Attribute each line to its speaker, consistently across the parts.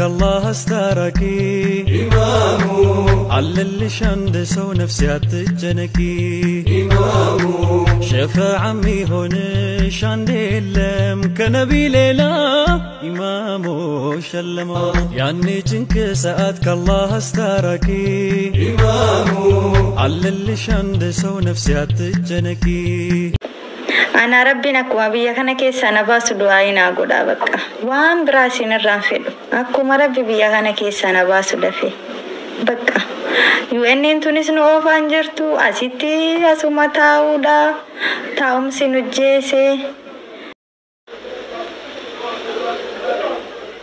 Speaker 1: الله استركي إمامو على اللي شند سو نفسي أتجنكي إمامو شفاع عمي هون شاندي اللم كنبي ليلى إمامو شلمو يعني جنك سأتك الله استركي إمامو على اللي شند سو نفسي أتجنكي
Speaker 2: أنا ربنا كوا بيا كنا كيس أنا باس دعائنا قدا بكا وام براسين الرافدو أكو مربي بيا كنا كيس أنا باس دفي بكا UN tunis no fanjertu asiti asuma tauda taum sinujese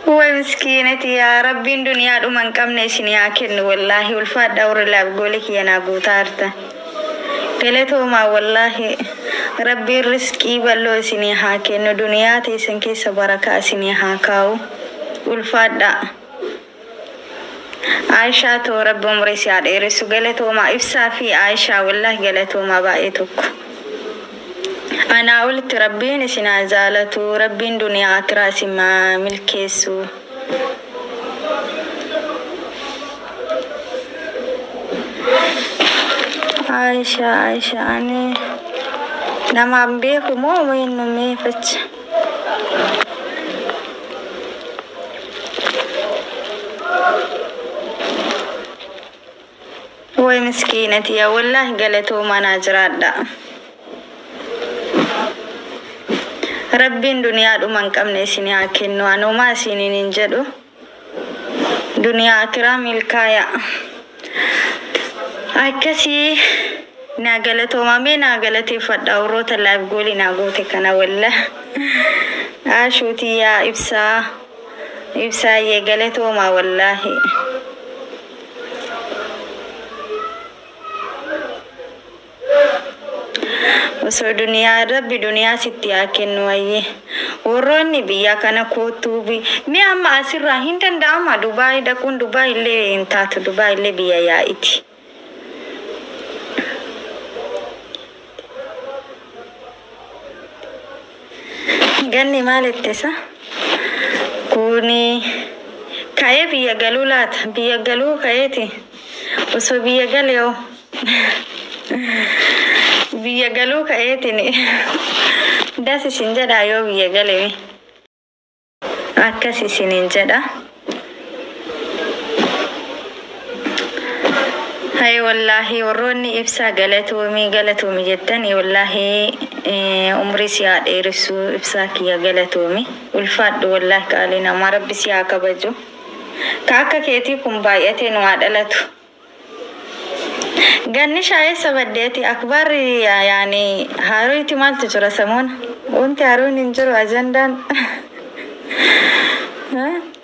Speaker 2: ومسكينتي يا ربي الدنيا دومن كم نسيني أكن والله والفات دور الله بقولك يا نابوتارتا قلتو ما والله ربي رزقي بلو سيني هاكن الدنيا تيسنكي سبركة سيني هاكاو والفات دا عائشة تو رب مريسي عاد إرسو قلتو ما إفسا في عائشة والله قلتو ما بايتوك أنا قلت ربي نسينا زالتو ربي الدنيا أكراسي ما ملكيسو عائشة أنا نما بيكو مو وين نمي فتش وي مسكينتي يا والله قالتو ما ناجرات دا ربي الدنيا دومن كم نسيني أكنو أنا ما سيني ننجدو دنيا أكرام الكايا أكسي ناقلتو ما بي ناقلتي فدورو تلاب قولي ناقوتي كنا والله عاشوتي يا إبسا يقلتو ما والله وسو دنيا ربي دنيا ستي أكنو أيه وروني بيا كنا كوتوبي مي أما أسر راهين تنداما دبي دكون دبي اللي انتاتو دبي اللي بيا يا إتي ganni malettesa kuni kaye biya galulat biya galu kayeti uso biya galeo biya galu kayeti ni dasi sinjada yo biya galewi akasi sininjada hay wallahi waroni ifsa galatomi jettani wallahi umri siya derisu ibsaki ya galatomi ulfad wallahi kalina marabbi siya kabajo kaka keti kumbayate no adalatu ganni shaye sabadeti akbar yani haru itimal tujura samon unti haru ninjuru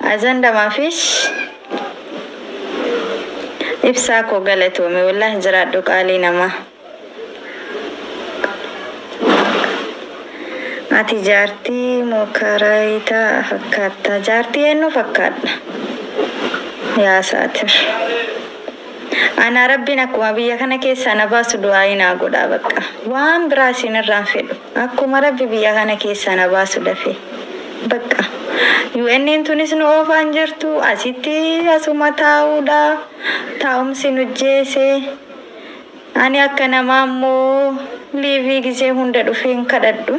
Speaker 2: ajanda mafish ibsako galatomi wallahi jaradu kalina ma ati jarti mukaraita hakata jarti enu fakada ya satir ana rabbina kuma biya kana kesa na basu du'aina goda bakka waan brasin ranfedo akuma rabbi biya kana kesa na basu dafe bakka UN tunis no fanjertu asiti asuma tauda taum sinujese ani akana mammo livi gize hunda dufin kadaddu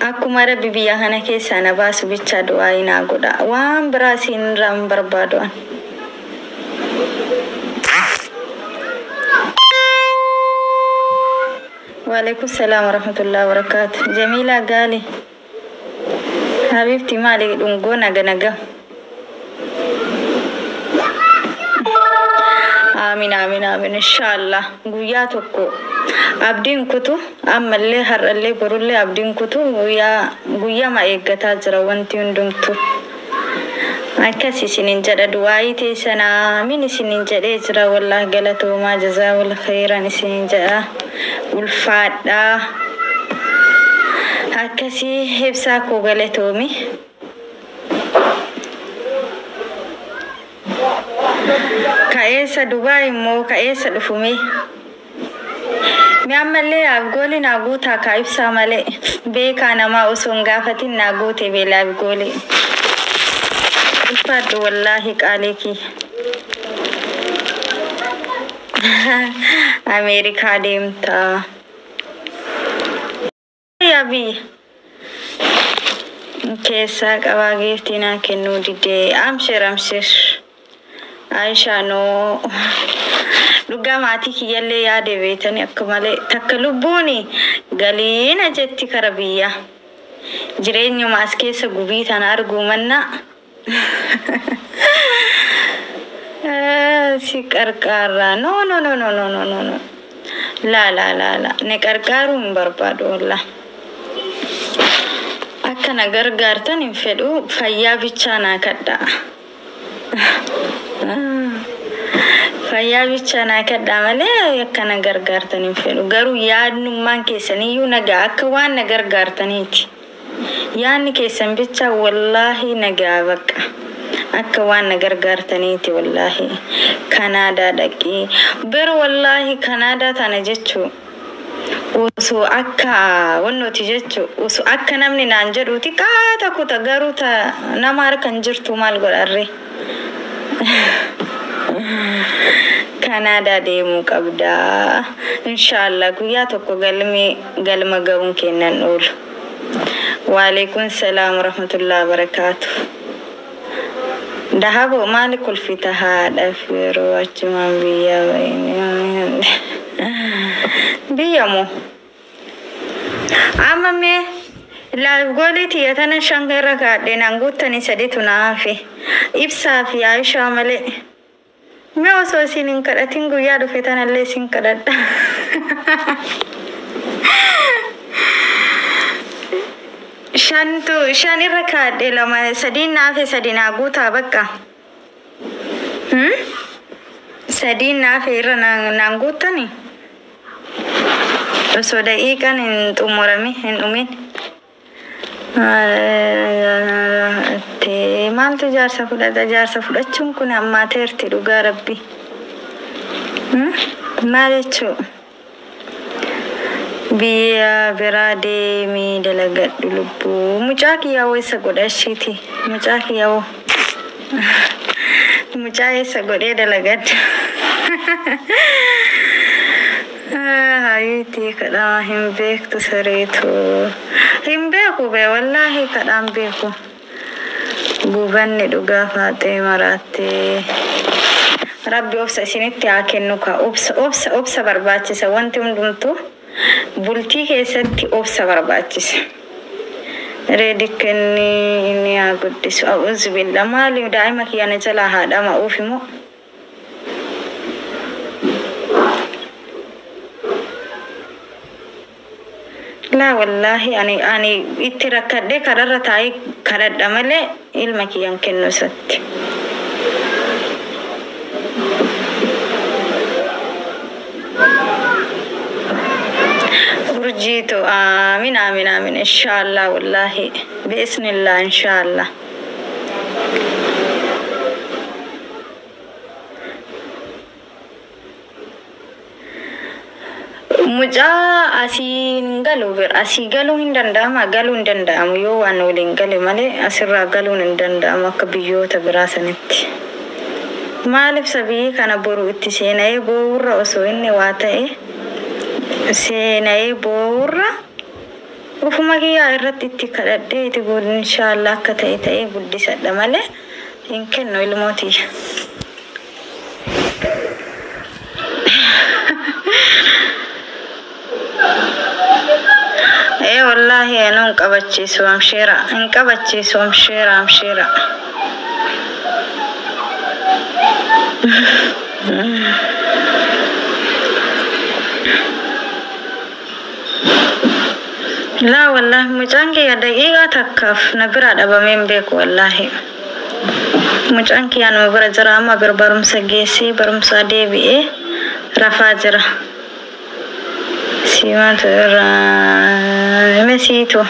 Speaker 2: akuma rabbi biya kana kesa na basu bicha du'aina goda waan brasin ram barbadon وعليكم السلام ورحمة الله وبركاته جميلة قالي حبيبتي مالي دونغونا غنغا آمين آمين آمين إن شاء الله غوياتكو abdiin kutu ammallee har'allee borullee abdiin kutu guyyaa ma eeggataa jira wanti hundumtu akkasi isinin jedha du'aayi teessana min isinin jedhee jira wallahi galatoomaa jazaawul khairan isinin jedha ulfaadha akkasi hebsaa koo galatoomi ka'eessa Dubaay immoo ka'eessa dhufume mi'ammallee abgooli naaguutaa kaa'ibsaa malee beekaa namaa osoo hin gaafatin naaguute beelaa abgooli ulfaadhu wallaahi qaaleekii Ameerikaa deemtaa yaabii keessaa qabaa geeftii naa kennuu didee amshir Aisha no dhugaa maatii kiyyallee yaade beetani akka malee takka lubbuuni galiina jetti kara biyya jireenyuma as keessa gubii tana arguu manna si qarqaarraa no la ne qarqaaruu hin barbaadu wallah akka na gargaartan hin fedhu fayyaa bichaa naa kadhaa fayyaa bichaa naa kadhaa malee akka na gargaartan hin fedhu garuu yaadnummaan keessaniyyuu nagaa akka waan na gargaartaniiti yaanni keessan bichaa wallaahi nagaa bakka akka waan na gargaartaniiti wallaahi Kanaadaa dhaqii bero wallaahi Kanaadaa tana jechuu usu akka wannooti jechuu usu akka namni naan jedhuuti qaata kuta garuu ta nama harkan jirtu maal godharre Kanaadaa deemuu qabdaa inshallah guyyaa tokko galma ga'uun kennan oolu Waalaikum salaam warahmatullahi wabarakatuh Dahabo mali kulfita hada firo achuman biya mo ama me la goliti yatana shangara ka denanguta ni saditu na afi ibsa fi Aisha male me oso sinin kada tingu ya do fetana le sin kada shani raka de lama sadina fe sadina guta bakka sadina fe rana nanguta ni so da ikan in tumurami in umin te maltu jarsa fudachun kun amma terti duga rabbi malecho biya berade mi dalagat dulubu mucaki yawo isa godashiti mucaki yawo mucaki isa gode dalagat hayiti kada himbek tu saretu himbeku be wallahi kada ambeku gubanne duga fate marate rabbi obsa sinitti akennuka obsa barbachisa wanti hundumtu bultii keessatti obsa barbaachisa reedikenni inni haa guddisu a'uuzu billah maali daa'ima kiyyana jalaa haadhama uufimoo la wallahi ani itti rakkadhe kararra taa'ee kadhadha malee ilma kiyyan kennu isatti جيتو آمين إن شاء الله والله بإذن الله إن شاء الله muja asin galu ber asi galu hindandama yo wanu lingale male asirra galu hindandama kabiyota birasanetti malif sabi kana boru itti seenaye boorra osoo inni waa ta'e seenaye boorra ufuma kiyyaa irratti itti kadhadhe itti godhu inshallah akka ta'e guddisadha male hin kennu ilmooti والله أنا انقبضتي سوام شيرا لا والله مجانكي يا دقيقة تكف نبرا دبا من بيك والله مجانكي أنا مبرا جراما بربرم سجيسي برم سادي بيه رفاجرة سيما ترى مسيتو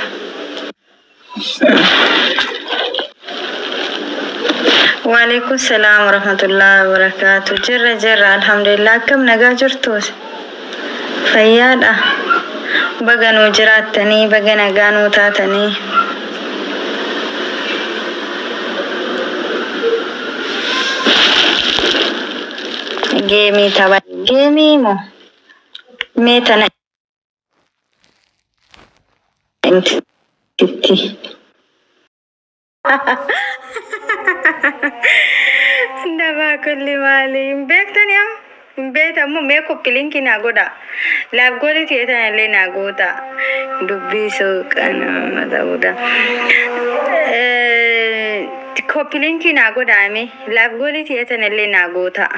Speaker 2: وعليكم السلام ورحمة الله وبركاته جرى الحمد لله كم نجا جرتوس فيادا بغنو جراتني بغنا غانو تاتني Geemii tapha. Geemii moo? Mee tana itti. Nama kulli maali? Beektani am? Beektamu mee koppilinki naa godha. Laaf godhi teetan illee naa goota. Dubbii suuqana mata godha. Koppilinki naa godhaame. Laaf godhi teetan illee naa goota.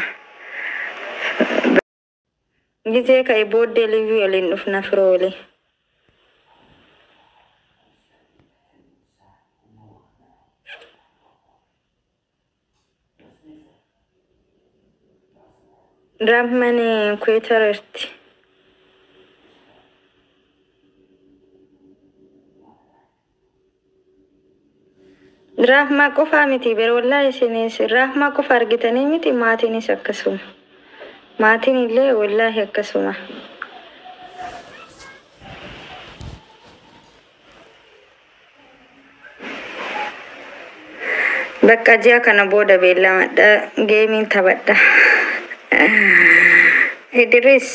Speaker 2: Gitee kai booddee liivii waliin dhufna firoole. Rahmani kweetarerti. Rahma qofa miti ber wallahi isinis rahma qofa argitanii miti maatiinis akkasuma. Maatiin illee wallahi akkasuma. Bakka ji'a kana booda beellamadha geemiin taphadha. Idris